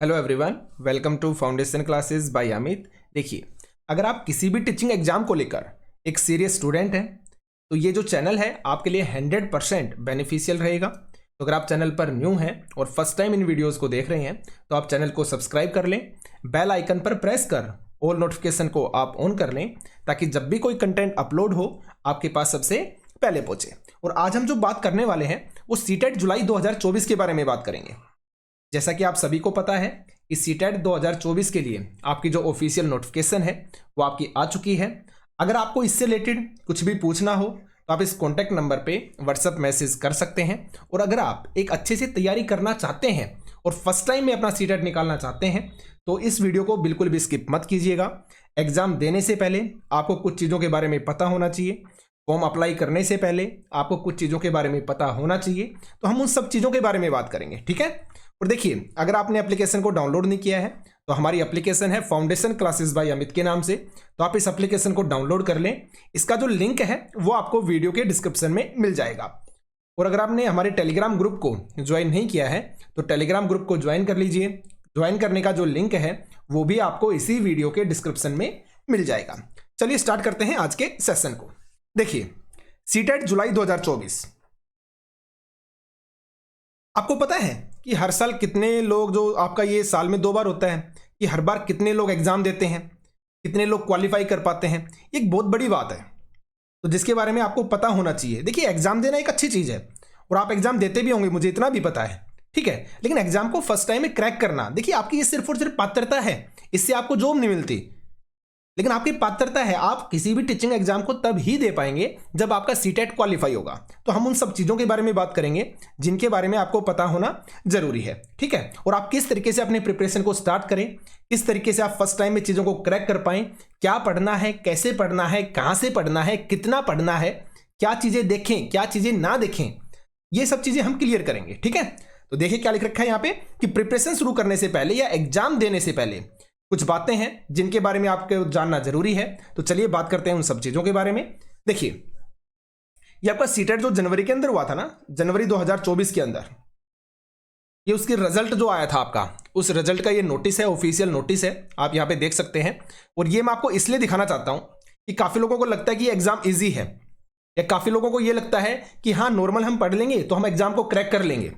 Hello everyone, welcome to foundation classes by Amit. देखिए, अगर आप किसी भी टीचिंग एग्जाम को लेकर एक सीरियस स्टूडेंट हैं तो ये जो चैनल है आपके लिए 100% बेनिफिशियल रहेगा। तो अगर आप चैनल पर न्यू हैं और फर्स्ट टाइम इन वीडियोस को देख रहे हैं तो आप चैनल को सब्सक्राइब कर लें, बेल आइकन पर प्रेस कर ऑल नोटिफिकेशन को आप ऑन कर लें ताकि जब भी कोई कंटेंट अपलोड हो आपके पास सबसे पहले पहुंचे। और आज हम जो बात करने वाले हैं वो सीटेट जुलाई 2024 के बारे में बात करेंगे। जैसा कि आप सभी को पता है कि सीटेट 2024 के लिए आपकी जो ऑफिशियल नोटिफिकेशन है वो आपकी आ चुकी है। अगर आपको इससे रिलेटेड कुछ भी पूछना हो तो आप इस कॉन्टैक्ट नंबर पे व्हाट्सएप मैसेज कर सकते हैं। और अगर आप एक अच्छे से तैयारी करना चाहते हैं और फर्स्ट टाइम में अपना सीटेट निकालना चाहते हैं तो इस वीडियो को बिल्कुल भी स्किप मत कीजिएगा। एग्जाम देने से पहले आपको कुछ चीज़ों के बारे में पता होना चाहिए, फॉर्म अप्लाई करने से पहले आपको कुछ चीज़ों के बारे में पता होना चाहिए। तो हम उन सब चीज़ों के बारे में बात करेंगे, ठीक है। और देखिए, अगर आपने एप्लीकेशन को डाउनलोड नहीं किया है तो हमारी एप्लीकेशन है फाउंडेशन क्लासेस बाय अमित के नाम से, तो आप इस एप्लीकेशन को डाउनलोड कर लें। इसका जो लिंक है वो आपको वीडियो के डिस्क्रिप्शन में मिल जाएगा। और अगर आपने हमारे टेलीग्राम ग्रुप को ज्वाइन नहीं किया है तो टेलीग्राम ग्रुप को ज्वाइन कर लीजिए। ज्वाइन करने का जो लिंक है वो भी आपको इसी वीडियो के डिस्क्रिप्शन में मिल जाएगा। चलिए स्टार्ट करते हैं आज के सेशन को। देखिए, सीटेट जुलाई 2024, आपको पता है कि हर साल कितने लोग, जो आपका ये साल में 2 बार होता है कि हर बार कितने लोग एग्जाम देते हैं, कितने लोग क्वालिफाई कर पाते हैं, एक बहुत बड़ी बात है तो जिसके बारे में आपको पता होना चाहिए। देखिए, एग्जाम देना एक अच्छी चीज़ है और आप एग्जाम देते भी होंगे, मुझे इतना भी पता है, ठीक है। लेकिन एग्जाम को फर्स्ट टाइम में क्रैक करना, देखिए आपकी ये सिर्फ और सिर्फ पात्रता है, इससे आपको जॉब नहीं मिलती। लेकिन आपकी पात्रता है, आप किसी भी टीचिंग एग्जाम को तब ही दे पाएंगे जब आपका सीटेट क्वालिफाई होगा। तो हम उन सब चीज़ों के बारे में बात करेंगे जिनके बारे में आपको पता होना जरूरी है, ठीक है। और आप किस तरीके से अपने प्रिपरेशन को स्टार्ट करें, किस तरीके से आप फर्स्ट टाइम में चीज़ों को क्रैक कर पाएं, क्या पढ़ना है, कैसे पढ़ना है, कहाँ से पढ़ना है, कितना पढ़ना है, क्या चीज़ें देखें, क्या चीज़ें ना देखें, ये सब चीज़ें हम क्लियर करेंगे, ठीक है। तो देखिए क्या लिख रखा है यहाँ पे कि प्रिपरेशन शुरू करने से पहले या एग्जाम देने से पहले कुछ बातें हैं जिनके बारे में आपको जानना जरूरी है। तो चलिए बात करते हैं उन सब चीजों के बारे में। देखिए, ये आपका सीटेट जो जनवरी के अंदर हुआ था ना, जनवरी 2024 के अंदर, ये उसकी रिजल्ट जो आया था आपका, उस रिजल्ट का ये नोटिस है, ऑफिशियल नोटिस है, आप यहां पे देख सकते हैं। और ये मैं आपको इसलिए दिखाना चाहता हूं कि काफी लोगों को लगता है कि एग्जाम ईजी है, या काफी लोगों को ये लगता है कि हाँ नॉर्मल हम पढ़ लेंगे तो हम एग्जाम को क्रैक कर लेंगे,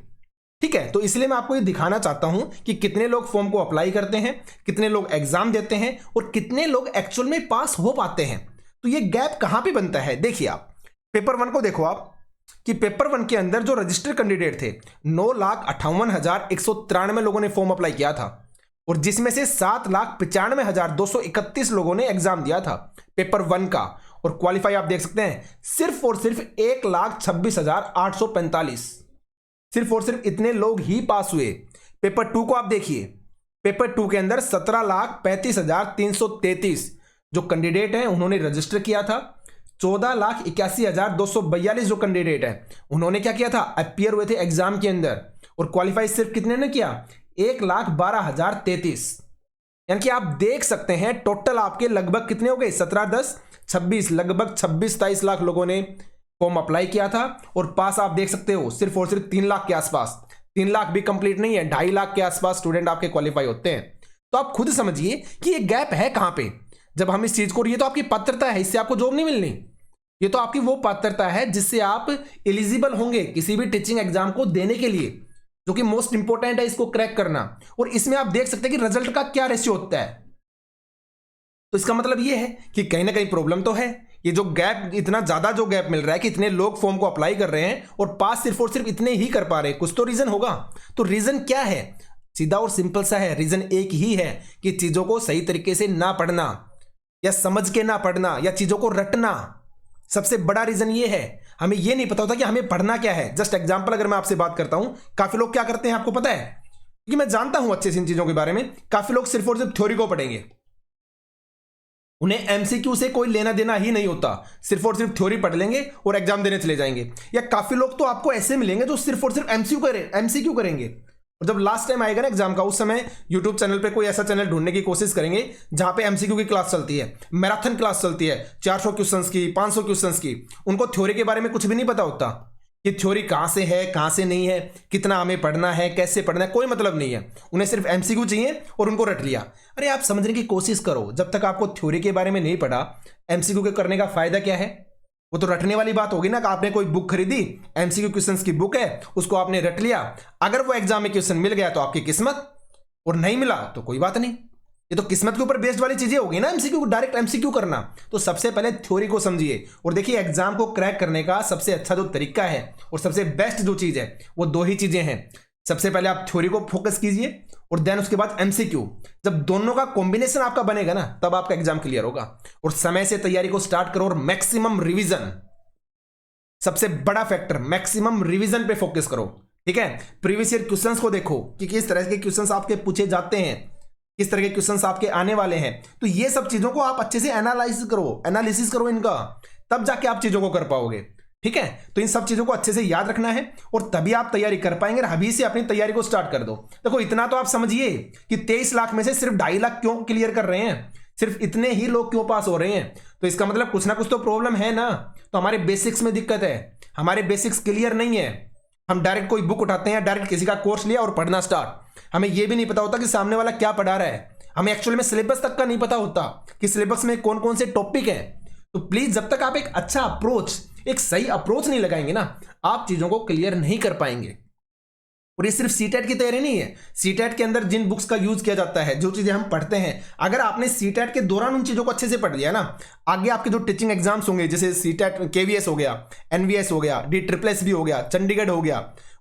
ठीक है। तो इसलिए मैं आपको ये दिखाना चाहता हूं कि कितने लोग फॉर्म को अप्लाई करते हैं, कितने लोग एग्जाम देते हैं और कितने लोग एक्चुअल में पास हो पाते हैं। तो ये गैप कहां पे बनता है, देखिए आप पेपर 1 को देखो आप कि पेपर 1 के अंदर जो रजिस्टर्ड कैंडिडेट थे 9,58,193 लोगों ने फॉर्म अप्लाई किया था, और जिसमें से 7,95,231 लोगों ने एग्जाम दिया था पेपर 1 का। और क्वालिफाई आप देख सकते हैं सिर्फ और सिर्फ 1,26,845, सिर्फ और सिर्फ इतने लोग ही पास हुए। पेपर 2 को आप देखिए, पेपर 2 के अंदर 17,35,333 जो कैंडिडेट हैं उन्होंने रजिस्टर किया था। 14,81,242 जो कैंडिडेट हैं उन्होंने क्या किया था, अपियर हुए थे एग्जाम के अंदर। और क्वालिफाई सिर्फ कितने ने किया, 1,12,033। यानी कि आप देख सकते हैं टोटल आपके लगभग कितने हो गए, 17, 10, 26, लगभग 26-27 लाख लोगों ने फॉर्म अप्लाई किया था। और पास आप देख सकते हो सिर्फ और सिर्फ 3 लाख के आसपास, 3 लाख भी कंप्लीट नहीं है, 2.5 लाख के आसपास स्टूडेंट आपके क्वालिफाई होते हैं। तो आप खुद समझिए कि ये गैप है कहां पे। जब हम इस चीज को, ये तो आपकी पात्रता है, इससे आपको जॉब नहीं मिलनी, ये तो आपकी वो पात्रता है जिससे आप एलिजिबल होंगे किसी भी टीचिंग एग्जाम को देने के लिए, जो कि मोस्ट इंपॉर्टेंट है इसको क्रैक करना। और इसमें आप देख सकते हैं कि रिजल्ट का क्या रेशियो होता है। तो इसका मतलब ये है कि कहीं ना कहीं प्रॉब्लम तो है। ये जो गैप, इतना ज्यादा जो गैप मिल रहा है कि इतने लोग फॉर्म को अप्लाई कर रहे हैं और पास सिर्फ और सिर्फ इतने ही कर पा रहे हैं, कुछ तो रीजन होगा। तो रीजन क्या है, सीधा और सिंपल सा है, रीजन एक ही है कि चीजों को सही तरीके से ना पढ़ना, या समझ के ना पढ़ना, या चीजों को रटना। सबसे बड़ा रीजन ये है, हमें ये नहीं पता होता कि हमें पढ़ना क्या है। जस्ट एग्जाम्पल अगर मैं आपसे बात करता हूं, काफी लोग क्या करते हैं आपको पता है, क्योंकि मैं जानता हूं अच्छे से इन चीजों के बारे में। काफी लोग सिर्फ और सिर्फ थ्योरी को पढ़ेंगे, उन्हें एमसीक्यू से कोई लेना देना ही नहीं होता, सिर्फ और सिर्फ थ्योरी पढ़ लेंगे और एग्जाम देने चले जाएंगे। या काफी लोग तो आपको ऐसे मिलेंगे जो सिर्फ और सिर्फ एमसीक्यू करेंगे, और जब लास्ट टाइम आएगा ना एग्जाम का, उस समय यूट्यूब चैनल पे कोई ऐसा चैनल ढूंढने की कोशिश करेंगे जहां पे एमसीक्यू की क्लास चलती है, मैराथन क्लास चलती है, 400 क्वेश्चंस की, 500 क्वेश्चंस की। उनको थ्योरी के बारे में कुछ भी नहीं पता होता कि थ्योरी कहां से है कहां से नहीं है, कितना हमें पढ़ना है, कैसे पढ़ना है, कोई मतलब नहीं है। उन्हें सिर्फ एमसीक्यू चाहिए और उनको रट लिया। अरे आप समझने की कोशिश करो, जब तक आपको थ्योरी के बारे में नहीं पढ़ा, एमसीक्यू के करने का फायदा क्या है? वो तो रटने वाली बात होगी ना, कि आपने कोई बुक खरीदी, एमसीक्यू क्वेश्चंस की बुक है, उसको आपने रट लिया, अगर वो एग्जाम में क्वेश्चन मिल गया तो आपकी किस्मत, और नहीं मिला तो कोई बात नहीं। ये तो किस्मत के ऊपर बेस्ड वाली चीजें होगी ना, एमसीक्यू डायरेक्ट एमसीक्यू करना। तो सबसे पहले थ्योरी को समझिए, और देखिए एग्जाम को क्रैक करने का सबसे अच्छा जो तरीका है और सबसे बेस्ट जो चीज है वो दो ही चीजें हैं। सबसे पहले आप थ्योरी को फोकस कीजिए और देन उसके बाद एमसीक्यू। जब दोनों का कॉम्बिनेशन आपका बनेगा ना, तब आपका एग्जाम क्लियर होगा। और समय से तैयारी को स्टार्ट करो और मैक्सिमम रिविजन, सबसे बड़ा फैक्टर, मैक्सिमम रिविजन पे फोकस करो। ठीक है, प्रीवियस ईयर क्वेश्चंस को देखो कि किस तरह के क्वेश्चंस आपके पूछे जाते हैं, किस तरह के क्वेश्चंस आपके आने वाले हैं। तो ये सब चीजों को आप अच्छे से एनालिसिस करो इनका, तब जाके आप चीजों को कर पाओगे। ठीक है, तो इन सब चीजों को अच्छे से याद रखना है और तभी आप तैयारी कर पाएंगे। अभी से अपनी तैयारी को स्टार्ट कर दो। देखो इतना तो आप समझिए कि 23 लाख में से सिर्फ 2.5 लाख क्यों क्लियर कर रहे हैं, सिर्फ इतने ही लोग क्यों पास हो रहे हैं? तो इसका मतलब कुछ ना कुछ तो प्रॉब्लम है ना। तो हमारे बेसिक्स में दिक्कत है, हमारे बेसिक्स क्लियर नहीं है। हम डायरेक्ट कोई बुक उठाते हैं, डायरेक्ट किसी का कोर्स लिया और पढ़ना स्टार्ट। हमें यह भी नहीं पता होता कि सामने वाला क्या पढ़ा रहा है। हमें एक्चुअली में सिलेबस तक का नहीं पता होता कि सिलेबस में कौन कौन से टॉपिक है। तो प्लीज जब तक आप एक अच्छा अप्रोच, एक सही अप्रोच नहीं लगाएंगे ना, आप चीजों को क्लियर नहीं कर पाएंगे। और ये सिर्फ सीटेट की तैयारी नहीं है। सीटेट के अंदर जिन बुक्स का यूज किया जाता है, जो चीजें हम पढ़ते हैं, अगर आपने सीटेट के दौरान उन चीजों को अच्छे से पढ़ लिया ना, आगे आपके जो टीचिंग एग्जाम्स होंगे, जैसे सीटेट केवीएस हो गया, एनवीएस हो गया, DSSS भी हो गया, चंडीगढ़ हो गया,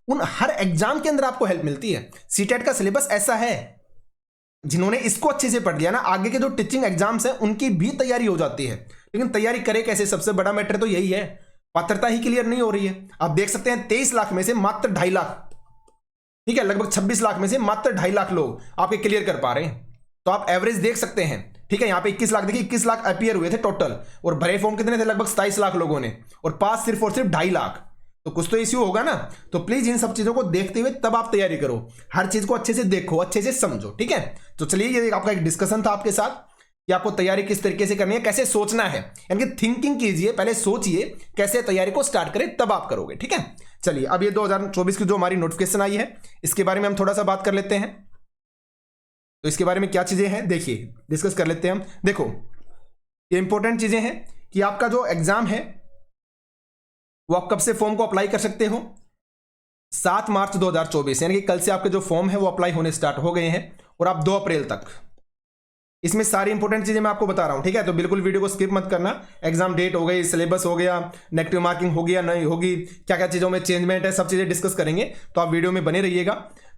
उन हर एग्जाम के अंदर आपको हेल्प मिलती है। सीटेट का सिलेबस ऐसा है, जिन्होंने इसको अच्छे से पढ़ लिया ना, आगे के जो टीचिंग एग्जाम्स हैं उनकी भी तैयारी हो जाती है। लेकिन तैयारी करे कैसे? सबसे बड़ा मैटर तो यही है, पात्रता ही क्लियर नहीं हो रही है। आप देख सकते हैं 23 लाख में से मात्र 2.5 लाख, ठीक है, लगभग 26 लाख में से मात्र 2.5 लाख लोग आपके क्लियर कर पा रहे हैं। तो आप एवरेज देख सकते हैं। ठीक है, यहां पे 21 लाख, देखिए 21 लाख अपीयर हुए थे टोटल, और भरे फॉर्म कितने थे? लगभग 27 लाख लोगों ने, और पास सिर्फ और सिर्फ 2.5 लाख। तो कुछ तो इश्यू होगा ना। तो प्लीज इन सब चीजों को देखते हुए तब आप तैयारी करो, हर चीज को अच्छे से देखो, अच्छे से समझो। ठीक है, तो चलिए ये आपका एक डिस्कशन था आपके साथ कि आपको तैयारी किस तरीके से करनी है, कैसे सोचना है, यानी कि थिंकिंग कीजिए, पहले सोचिए कैसे तैयारी को स्टार्ट करें, तब आप करोगे। ठीक है, चलिए अब ये 2024 की जो हमारी नोटिफिकेशन आई है, इसके बारे में हम थोड़ा सा बात कर लेते हैं। तो इसके बारे में क्या चीजें हैं, देखिए डिस्कस कर लेते हैं हम। देखो ये इंपॉर्टेंट चीजें हैं कि आपका जो एग्जाम है वो आप कब से फॉर्म को अप्लाई कर सकते हो? 7 मार्च 2024, यानी कि कल से आपके जो फॉर्म है वो अप्लाई होने स्टार्ट हो गए हैं, और आप 2 अप्रैल तक। इसमें सारी इंपॉर्टेंट चीजें मैं आपको बता रहा हूं। ठीक है, तो बिल्कुल वीडियो को स्किप मत करना। एग्जाम डेट हो गई, सिलेबस हो गया, नेगेटिव मार्किंग हो गया नहीं होगी, क्या क्या चीजों में चेंजमेंट है, सब चीजें डिस्कस करेंगे। तो आप वीडियो में बने रहिएगा।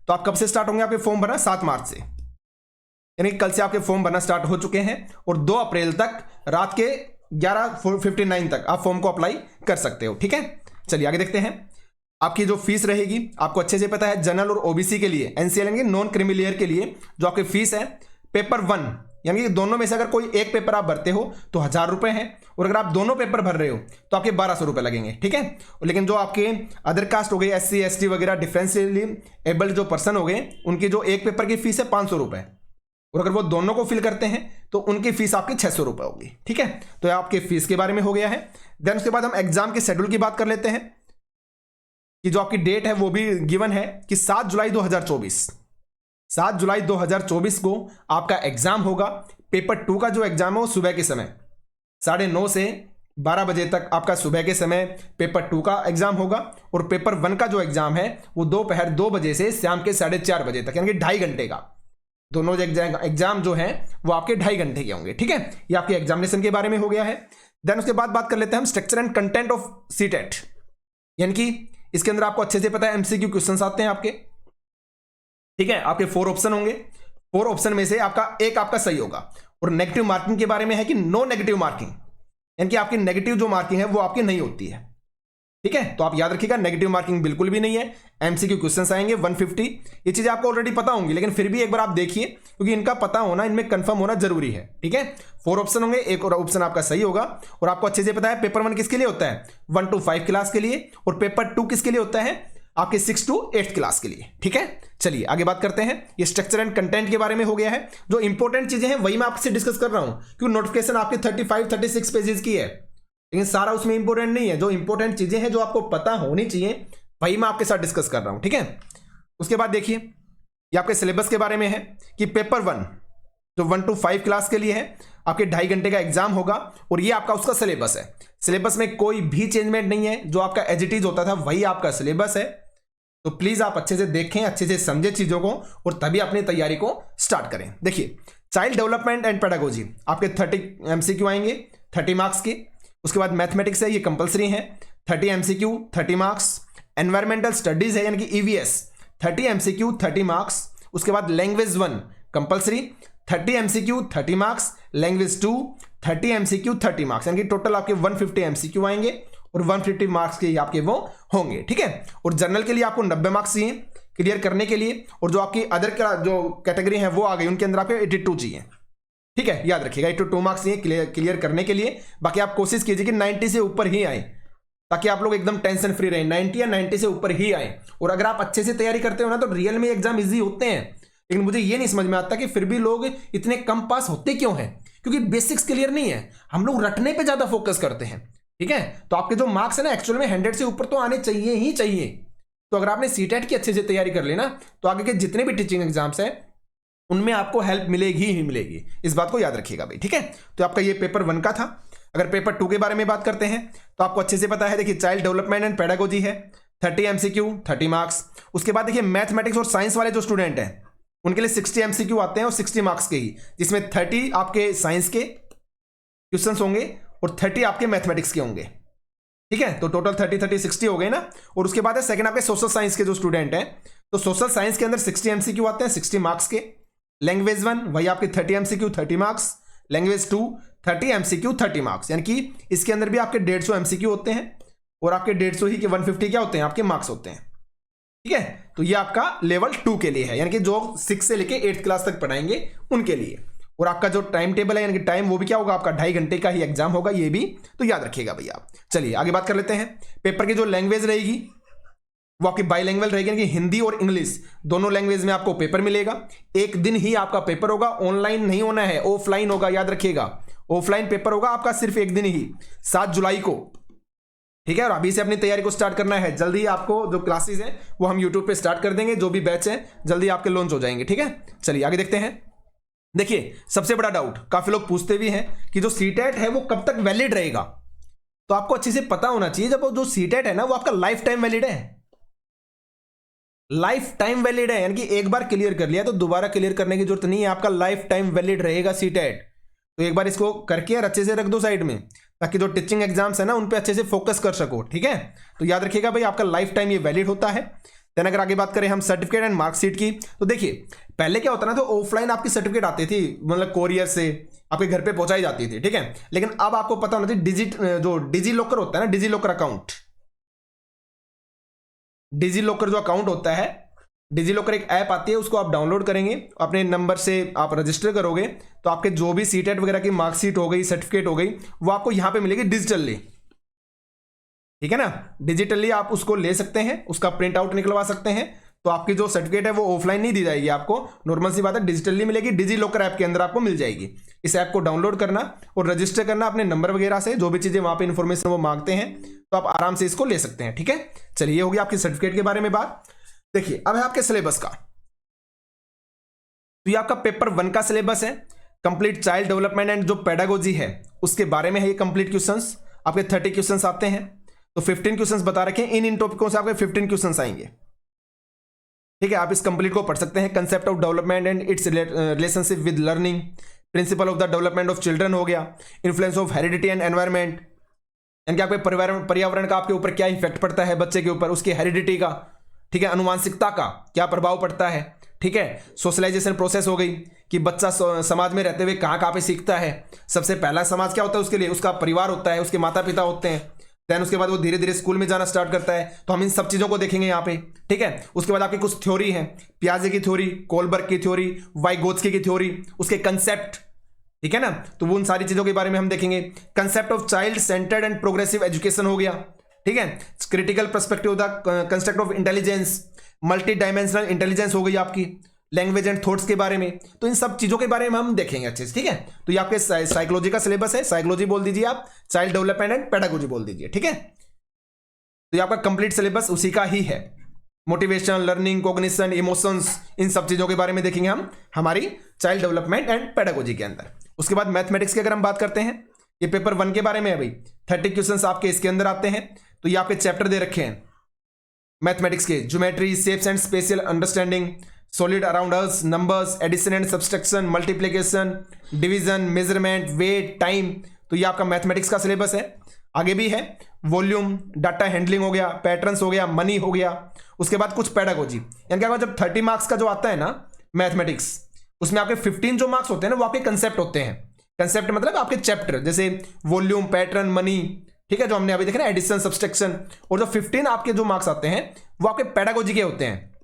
तो आप कब से स्टार्ट होंगे आपके फॉर्म भरना? 7 मार्च से, यानी कल से आपके फॉर्म भरना स्टार्ट हो चुके हैं, और 2 अप्रैल तक रात के 11:59 तक आप फॉर्म को अप्लाई कर सकते हो। ठीक है, चलिए आगे देखते हैं। आपकी जो फीस रहेगी, आपको अच्छे से पता है, जनरल और ओबीसी के लिए, एनसीएल यानी नॉन क्रीमी लेयर के लिए जो आपकी फीस है, पेपर 1 यानी कि दोनों में से अगर कोई एक पेपर आप भरते हो तो 1000 रुपए है, और अगर आप दोनों पेपर भर रहे हो तो आपके 1200 रुपए लगेंगे। ठीक है, लेकिन जो आपके अदर कास्ट हो गए, SC ST वगैरह, डिफरेंशियली एबल्ड जो पर्सन हो गए, उनकी जो एक पेपर की फीस है 500 रुपए, और अगर वो दोनों को फिल करते हैं तो उनकी फीस आपकी 600 रुपए होगी। ठीक है, तो आपके फीस के बारे में हो गया है। देन उसके बाद हम एग्जाम के शेड्यूल की बात कर लेते हैं कि जो आपकी डेट है वो भी गिवन है कि 7 जुलाई 2024, 7 जुलाई 2024 को आपका एग्जाम होगा। पेपर 2 का जो एग्जाम है वो सुबह के समय 9:30 से 12 बजे तक आपका सुबह के समय पेपर 2 का एग्जाम होगा, और पेपर 1 का जो एग्जाम है वो दोपहर 2 बजे से शाम के 4:30 बजे तक, यानी कि 2.5 घंटे का। दोनों एग्जाम जो है वो आपके 2.5 घंटे के होंगे। ठीक है, ये आपके एग्जामिनेशन के बारे में हो गया है। देन उसके बाद बात कर लेते हैं हम structure and content of CTET, यानी कि इसके अंदर आपको अच्छे से पता है एमसीक्यू क्वेश्चंस आते हैं आपके। ठीक है, आपके 4 ऑप्शन होंगे, 4 ऑप्शन में से एक आपका सही होगा। और नेगेटिव मार्किंग के बारे में है कि नो नेगेटिव मार्किंग, यानी कि आपकी नेगेटिव जो मार्किंग है वो आपकी नहीं होती है। ठीक है, तो आप याद रखिएगा नेगेटिव मार्किंग बिल्कुल भी नहीं है। एमसीक्यू क्वेश्चंस आएंगे 150, ये चीजें आपको ऑलरेडी पता होंगी, लेकिन फिर भी एक बार आप देखिए, क्योंकि इनका पता होना, इनमें कंफर्म होना जरूरी है। ठीक है, 4 ऑप्शन होंगे, एक और ऑप्शन आपका सही होगा। और आपको अच्छे से पता है पेपर 1 किसके लिए होता है? 1 to 5 क्लास के लिए, और पेपर 2 किसके लिए होता है? आपके 6 to 8 क्लास के लिए। ठीक है, चलिए आगे बात करते हैं। ये स्ट्रक्चर एंड कंटेंट के बारे में हो गया है। जो इंपॉर्टेंट चीजें हैं वही मैं आपसे डिस्कस कर रहा हूं, क्योंकि नोटिफिकेशन आपकी 35-36 पेजेस की है, लेकिन सारा उसमें इंपॉर्टेंट नहीं है, जो इंपॉर्टेंट चीजें हैं जो आपको पता होनी चाहिए वही मैं आपके साथ डिस्कस कर रहा हूं, ठीक है। उसके बाद देखिए ये आपके सिलेबस के बारे में है कि पेपर 1 जो 1 to 5 क्लास के लिए है, आपके 2.5 घंटे का एग्जाम होगा और ये आपका उसका सिलेबस है। सिलेबस में कोई भी चेंजमेंट नहीं है, जो आपका एज इट इज होता था वही आपका सिलेबस है। तो प्लीज आप अच्छे से देखें, अच्छे से समझें चीजों को और तभी अपनी तैयारी को स्टार्ट करें। देखिए चाइल्ड डेवलपमेंट एंड पेडागोजी आपके 30 MCQ आएंगे 30 मार्क्स के। उसके बाद मैथमेटिक्स है, ये कंपलसरी है 30 MCQ 30 मार्क्स। एनवायरमेंटल स्टडीज है यानी कि EVS 30 MCQ 30 मार्क्स। उसके बाद language 1 compulsory 30 MCQ 30 marks. Language 2 30 MCQ 30 marks, यानी कि टोटल आपके 150 MCQ आएंगे और 150 मार्क्स के आपके वो होंगे, ठीक है। और जर्नल के लिए आपको 90 मार्क्स चाहिए क्लियर करने के लिए, और जो आपकी अदर का जो कैटेगरी है वो आ गई, उनके अंदर आपके 82 चाहिए, ठीक है। याद रखिएगा 82 मार्क्स चाहिए क्लियर करने के लिए। बाकी आप कोशिश कीजिए कि 90 से ऊपर ही आए, ताकि आप लोग एकदम टेंशन फ्री रहें, 90 या 90 से ऊपर ही आए। और अगर आप अच्छे से तैयारी करते हो ना तो रियल में एग्जाम इजी होते हैं। लेकिन मुझे ये नहीं समझ में आता कि फिर भी लोग इतने कम पास होते क्यों हैं, क्योंकि बेसिक्स क्लियर नहीं है। हम लोग रटने पे ज्यादा फोकस करते हैं, ठीक है। तो आपके जो मार्क्स है ना एक्चुअल में 100 से ऊपर तो आने चाहिए ही चाहिए। तो अगर आपने सीटेट की अच्छे से तैयारी कर ली ना तो आगे के जितने भी टीचिंग एग्जाम्स हैं उनमें आपको हेल्प मिलेगी ही मिलेगी, इस बात को याद रखिएगा भाई, ठीक है। तो आपका ये पेपर 1 का था। अगर पेपर 2 के बारे में बात करते हैं तो आपको अच्छे से पता है, देखिए चाइल्ड डेवलपमेंट एंड पेडागोजी है 30 MCQ 30 मार्क्स। उसके बाद देखिए मैथमेटिक्स और साइंस वाले जो स्टूडेंट हैं उनके लिए 60 MCQ आते हैं और 60 मार्क्स के ही, जिसमें 30 आपके साइंस के क्वेश्चंस होंगे और 30 आपके मैथमेटिक्स के होंगे, ठीक है। तो टोटल 30 60 हो गए ना। और उसके बाद है सेकंड आपके सोशल साइंस के जो स्टूडेंट हैं, तो सोशल साइंस के अंदर 60 MCQ आते हैं 60 मार्क्स के। लैंग्वेज 1 वही आपके 30 MCQ 30 marks. Language 2 30 MCQ 30 marks, यानी कि इसके अंदर भी आपके 150 MCQ होते हैं और आपके 150 ही के 150 क्या होते हैं आपके मार्क्स होते हैं, ठीक है। तो ये आपका लेवल 2 के लिए है, यानी कि जो 6 से लेके 8th क्लास तक पढ़ाएंगे उनके लिए। और आपका जो टाइम टेबल है यानी कि टाइम वो भी क्या होगा आपका 2.5 घंटे का ही एग्जाम होगा, ये भी तो याद रखिएगा भैया। चलिए आगे बात कर लेते हैं। पेपर की जो लैंग्वेज रहेगी वो आपकी बाईलैंग्वेज रहेगी, यानी कि हिंदी और इंग्लिश दोनों लैंग्वेज में आपको पेपर मिलेगा। एक दिन ही आपका पेपर होगा, ऑनलाइन नहीं होना है, ऑफलाइन होगा, याद रखिएगा। ऑफलाइन पेपर होगा आपका सिर्फ एक दिन ही 7 जुलाई को, ठीक है। और अभी से अपनी तैयारी को स्टार्ट करना है। जल्दी आपको जो क्लासेस हैं वो हम यूट्यूब पे स्टार्ट कर देंगे, जो भी बैच है जल्दी आपके लॉन्च हो जाएंगे, ठीक है। चलिए आगे देखते हैं। देखिए सबसे बड़ा डाउट काफी लोग पूछते भी हैं कि जो सीटेट है वो कब तक वैलिड रहेगा। तो आपको अच्छे से पता होना चाहिए, जब वो जो सीटेट है ना वो आपका लाइफ टाइम वैलिड है, लाइफ टाइम वैलिड है, यानी कि एक बार क्लियर कर लिया तो दोबारा क्लियर करने की जरूरत नहीं है, आपका लाइफ टाइम वैलिड रहेगा सीटेट। तो एक बार इसको करके और अच्छे से रख दो साइड में, ताकि जो टीचिंग एग्जाम्स है ना उन पे अच्छे से फोकस कर सको, ठीक है। तो याद रखिएगा भाई आपका लाइफ टाइम ये वैलिड होता है। देन अगर आगे बात करें हम सर्टिफिकेट एंड मार्कशीट की, तो देखिए पहले क्या होता ना, तो ऑफलाइन आपकी सर्टिफिकेट आती थी, मतलब कोरियर से आपके घर पे पहुंचाई जाती थी, ठीक है। लेकिन अब आपको पता होना चाहिए जो डिजी लॉकर होता है ना, digi locker account, digi locker जो अकाउंट होता है, डिजी लॉकर एक ऐप आती है, उसको आप डाउनलोड करेंगे, अपने नंबर से आप रजिस्टर करोगे तो आपके जो भी सीटेट वगैरह की मार्कशीट हो गई, सर्टिफिकेट हो गई, वो आपको यहां पे मिलेगी डिजिटली, ठीक है ना। डिजिटली आप उसको ले सकते हैं, उसका प्रिंट आउट निकलवा सकते हैं। तो आपकी जो सर्टिफिकेट है वो ऑफलाइन नहीं दी जाएगी आपको, नॉर्मल सी बात है, डिजिटली मिलेगी, डिजी लॉकर ऐप के अंदर आपको मिल जाएगी। इस ऐप को डाउनलोड करना और रजिस्टर करना अपने नंबर वगैरह से, जो भी चीजें वहां पे इंफॉर्मेशन वो मांगते हैं, तो आप आराम से इसको ले सकते हैं, ठीक है। चलिए ये होगी आपकी सर्टिफिकेट के बारे में बात। देखिए अब है आपके सिलेबस का, तो ये आपका पेपर 1 का सिलेबस है, कंप्लीट चाइल्ड डेवलपमेंट एंड जो पेडागोजी है उसके बारे में है ये कंप्लीट क्वेश्चंस। आपके 30 क्वेश्चंस आते हैं, तो 15 क्वेश्चंस बता रखे हैं, इन टॉपिकों से आपके 15 क्वेश्चंस आएंगे, ठीक है। आप इस कंप्लीट को पढ़ सकते हैं। Concept of development and it's relationship with learning, principle of the development of children हो गया, influence of heredity and environment, यानी कि आपके पर्यावरण का आपके ऊपर क्या इफेक्ट पड़ता है, बच्चे के ऊपर उसकी हेरिडिटी का, ठीक है, अनुवांशिकता का क्या प्रभाव पड़ता है, ठीक है। सोशलाइजेशन प्रोसेस हो गई कि बच्चा समाज में रहते हुए कहाँ कहाँ पे सीखता है। सबसे पहला समाज क्या होता है उसके लिए, उसका परिवार होता है, उसके माता पिता होते हैं। देन उसके बाद वो धीरे धीरे स्कूल में जाना स्टार्ट करता है, तो हम इन सब चीजों को देखेंगे यहाँ पे, ठीक है। उसके बाद आपकी कुछ थ्योरी है, पियाजे की थ्योरी, कोलबर्ग की थ्योरी, वाइगोत्स्की की थ्योरी, उसके कंसेप्ट, ठीक है ना। तो वो उन सारी चीजों के बारे में हम देखेंगे। Concept of child centred and progressive education हो गया, ठीक है। Critical perspective the construct of intelligence, multi dimensional intelligence हो गई आपकी, लैंग्वेज एंड थॉट्स के बारे में। तो इन सब चीजों के बारे में हम देखेंगे अच्छे से, ठीक है। तो ये आपके साइकोलॉजी का सिलेबस है, साइकोलॉजी बोल दीजिए आप, चाइल्ड डेवलपमेंट एंड पेडागोजी बोल दीजिए, ठीक है। तो ये आपका कंप्लीट सिलेबस उसी का ही है। मोटिवेशन, लर्निंग, कॉग्निशन, इमोशंस, इन सब चीजों के बारे में देखेंगे हम हमारी चाइल्ड डेवलपमेंट एंड पेडागोजी के अंदर। उसके बाद मैथमेटिक्स की अगर हम बात करते हैं, ये पेपर 1 के बारे में है भाई। 30 क्वेश्चंस आपके इसके अंदर आते हैं। तो ये आपके चैप्टर दे रखे हैं मैथमेटिक्स के, geometry, shapes and spatial understanding, solid around us, numbers, addition and subtraction, multiplication, division, measurement, weight, time. तो ये आपका मैथमेटिक्स का सिलेबस है। आगे भी है वॉल्यूम, डाटा हैंडलिंग हो गया, पैटर्न्स हो गया, मनी हो गया। उसके बाद कुछ पेडागोजी, यानी कि जब 30 मार्क्स का जो आता है ना मैथमेटिक्स, उसमें आपके 15 जो मार्क्स होते हैं ना वो आपके कंसेप्ट होते हैं। कंसेप्ट मतलब आपके चैप्टर, जैसे वॉल्यूम, पैटर्न, मनी, ठीक है, जो हमने अभी देखा ना, एडिशन, सब्सट्रैक्शन। और जो 15 आपके जो मार्क्स आते हैं वो आपके पेडागोजी के होते हैं,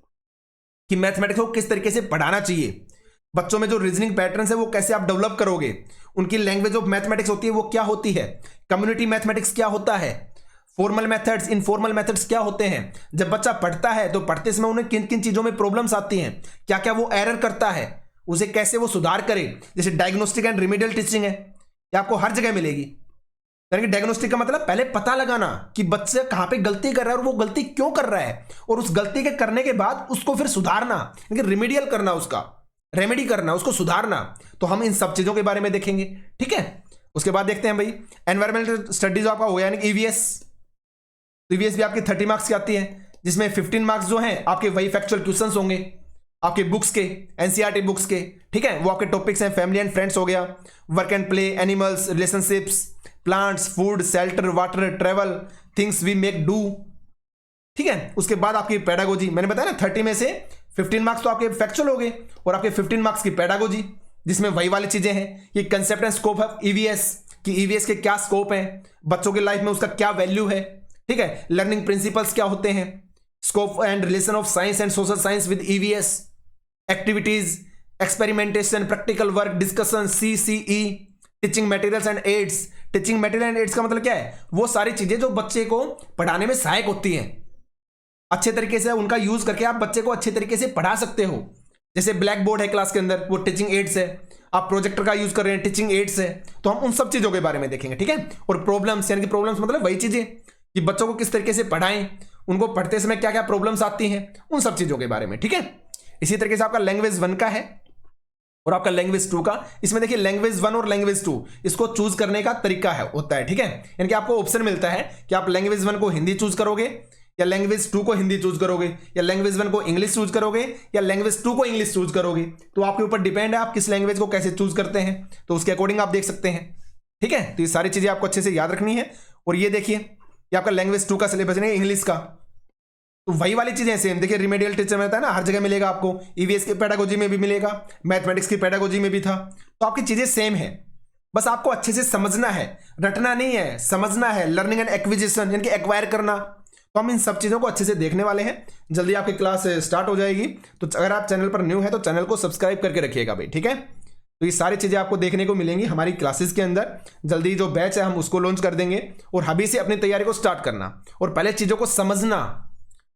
कि मैथमेटिक्स को किस तरीके से पढ़ाना चाहिए, बच्चों में जो रीजनिंग पैटर्न्स है वो कैसे आप डेवलप करोगे, उनकी लैंग्वेज ऑफ मैथमेटिक्स होती है वो क्या होती है, कम्युनिटी मैथमेटिक्स क्या होता है, फॉर्मल मेथड्स, इनफॉर्मल मेथड्स क्या होते हैं। जब बच्चा पढ़ता है तो पढ़ते समय उन्हें किन किन चीजों में प्रॉब्लम्स आती हैं, क्या क्या वो एरर करता है, उसे कैसे वो सुधार करे। जैसे डायग्नोस्टिक एंड रिमेडियल टीचिंग है, ये आपको हर जगह मिलेगी। यानी कि डायग्नोस्टिक का मतलब पहले पता लगाना कि बच्चे कहां पे गलती कर रहा है और वो गलती क्यों कर रहा है, और उस गलती के करने के बाद उसको फिर सुधारना, यानी रिमेडियल करना, उसका रेमेडी करना, उसको सुधारना। तो हम इन सब चीजों के बारे में देखेंगे, ठीक है। उसके बाद देखते हैं भाई एनवायरमेंटल स्टडीज आपका हो गया, यानी ईवीएस। ईवीएस भी आपकी 30 मार्क्स की आती है, जिसमें 15 मार्क्स जो हैं आपके वही फैक्चुअल क्वेश्चंस होंगे आपके बुक्स के, एनसीईआरटी बुक्स के, ठीक है। वो आपके टॉपिक्स हैं, फैमिली एंड फ्रेंड्स हो गया, work and play, animals, relationships, plants, food, shelter, water, travel, things we make do, ठीक है। उसके बाद आपकी पेडागोजी, मैंने बताया ना 30 में से 15 मार्क्स तो आपके फैक्चुअल हो गए, और आपके 15 मार्क्स की पेडागोजी, जिसमें वही वाली चीजें हैं, ये concept and scope of EVS, कि ईवीएस के क्या स्कोप हैं, बच्चों के लाइफ में उसका क्या वैल्यू है, ठीक है। लर्निंग प्रिंसिपल्स क्या होते हैं, scope and relation of science and social science with EVS, activities, experimentation, practical work, discussion, CCE, teaching materials and aids. Teaching material and aids का मतलब क्या है, वो सारी चीजें जो बच्चे को पढ़ाने में सहायक होती हैं, अच्छे तरीके से उनका यूज करके आप बच्चे को अच्छे तरीके से पढ़ा सकते हो। जैसे ब्लैक बोर्ड है क्लास के अंदर, वो टीचिंग एड्स है, आप प्रोजेक्टर का यूज कर रहे हैं, टीचिंग एड्स है। तो हम उन सब चीजों के बारे में देखेंगे, ठीक है। और प्रॉब्लम्स, यानी कि प्रॉब्लम्स मतलब वही चीजें कि बच्चों को किस तरीके से पढ़ाएं, उनको पढ़ते समय क्या क्या प्रॉब्लम्स आती हैं, उन सब चीजों के बारे में, ठीक है। इसी तरीके से आपका लैंग्वेज 1 का है और आपका लैंग्वेज 2 का। इसमें देखिए लैंग्वेज 1 और लैंग्वेज 2 इसको चूज करने का तरीका है होता है, ठीक है। यानी कि आपको ऑप्शन मिलता है कि आप लैंग्वेज 1 को हिंदी चूज करोगे, या लैंग्वेज 2 को हिंदी चूज करोगे, या लैंग्वेज 1 को इंग्लिश चूज करोगे, या लैंग्वेज 2 को इंग्लिश चूज करोगे। तो आपके ऊपर डिपेंड है आप किस लैंग्वेज को कैसे चूज करते हैं, तो उसके अकॉर्डिंग आप देख सकते हैं, ठीक है। तो ये सारी चीजें आपको अच्छे से याद रखनी है। और ये देखिए ये आपका लैंग्वेज 2 का सिलेबस है इंग्लिश का, तो वही वाली चीजें सेम देखिए, रिमेडियल टीचर में था ना, हर जगह मिलेगा आपको, ईवीएस की पेडागोजी में भी मिलेगा, मैथमेटिक्स की पेडागोजी में भी था। तो आपकी चीजें सेम है, बस आपको अच्छे से समझना है, रटना नहीं है, समझना है। लर्निंग एंड एक्विजिशन यानी कि एक्वायर करना। तो हम इन सब चीजों को अच्छे से देखने वाले हैं। जल्दी आपकी क्लास स्टार्ट हो जाएगी, तो अगर आप चैनल पर न्यू है तो चैनल को सब्सक्राइब करके रखिएगा भाई, ठीक है। तो ये सारी चीजें आपको देखने को मिलेंगी हमारी क्लासेस के अंदर। जल्दी जो बैच है हम उसको लॉन्च कर देंगे, और अभी से अपनी तैयारी को स्टार्ट करना और पहले चीजों को समझना,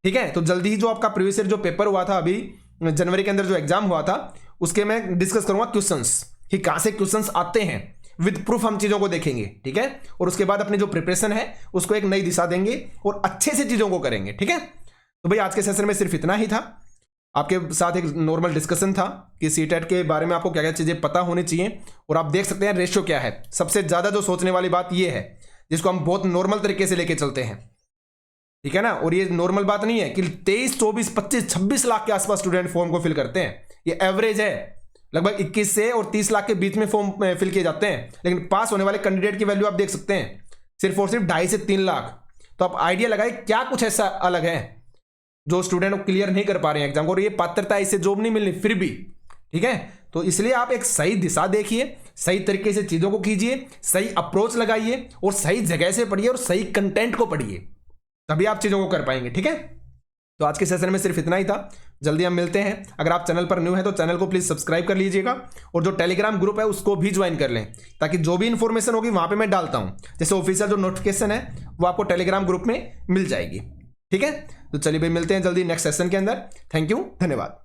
ठीक है। तो जल्दी ही जो आपका प्रीवियस ईयर जो पेपर हुआ था अभी जनवरी के अंदर जो एग्जाम हुआ था, उसके मैं डिस्कस करूंगा क्वेश्चंस, कि कहां से क्वेश्चंस आते हैं, विद प्रूफ हम चीजों को देखेंगे, ठीक है। और उसके बाद अपनी जो प्रिपरेशन है उसको एक नई दिशा देंगे और अच्छे से चीजों को करेंगे, ठीक है। तो भाई आज के सेशन में सिर्फ इतना ही था, आपके साथ एक नॉर्मल डिस्कशन था कि सीटेट के बारे में आपको क्या क्या चीजें पता होनी चाहिए। और आप देख सकते हैं रेशियो क्या है, सबसे ज्यादा जो सोचने वाली बात यह है, जिसको हम बहुत नॉर्मल तरीके से लेके चलते हैं, ठीक है ना। और ये नॉर्मल बात नहीं है कि 23, 24, 25, 26 लाख के आसपास स्टूडेंट फॉर्म को फिल करते हैं, ये एवरेज है। लगभग 21 से और 30 लाख के बीच में फॉर्म फिल किए जाते हैं, लेकिन पास होने वाले कैंडिडेट की वैल्यू आप देख सकते हैं सिर्फ और सिर्फ 2.5 से 3 लाख। तो आप आइडिया लगाए क्या कुछ ऐसा अलग है जो स्टूडेंट क्लियर नहीं कर पा रहे हैं एग्जाम को, और ये पात्रता इससे जॉब नहीं मिलनी फिर भी, ठीक है। तो इसलिए आप एक सही दिशा देखिए, सही तरीके से चीजों को कीजिए, सही अप्रोच लगाइए और सही जगह से पढ़िए और सही कंटेंट को पढ़िए, तभी आप चीजों को कर पाएंगे, ठीक है। तो आज के सेशन में सिर्फ इतना ही था, जल्दी हम मिलते हैं। अगर आप चैनल पर न्यू है तो चैनल को प्लीज सब्सक्राइब कर लीजिएगा, और जो टेलीग्राम ग्रुप है उसको भी ज्वाइन कर लें, ताकि जो भी इंफॉर्मेशन होगी वहां पे मैं डालता हूं, जैसे ऑफिशियल जो नोटिफिकेशन है वो आपको टेलीग्राम ग्रुप में मिल जाएगी, ठीक है। तो चलिए भाई मिलते हैं जल्दी नेक्स्ट सेशन के अंदर। थैंक यू, धन्यवाद।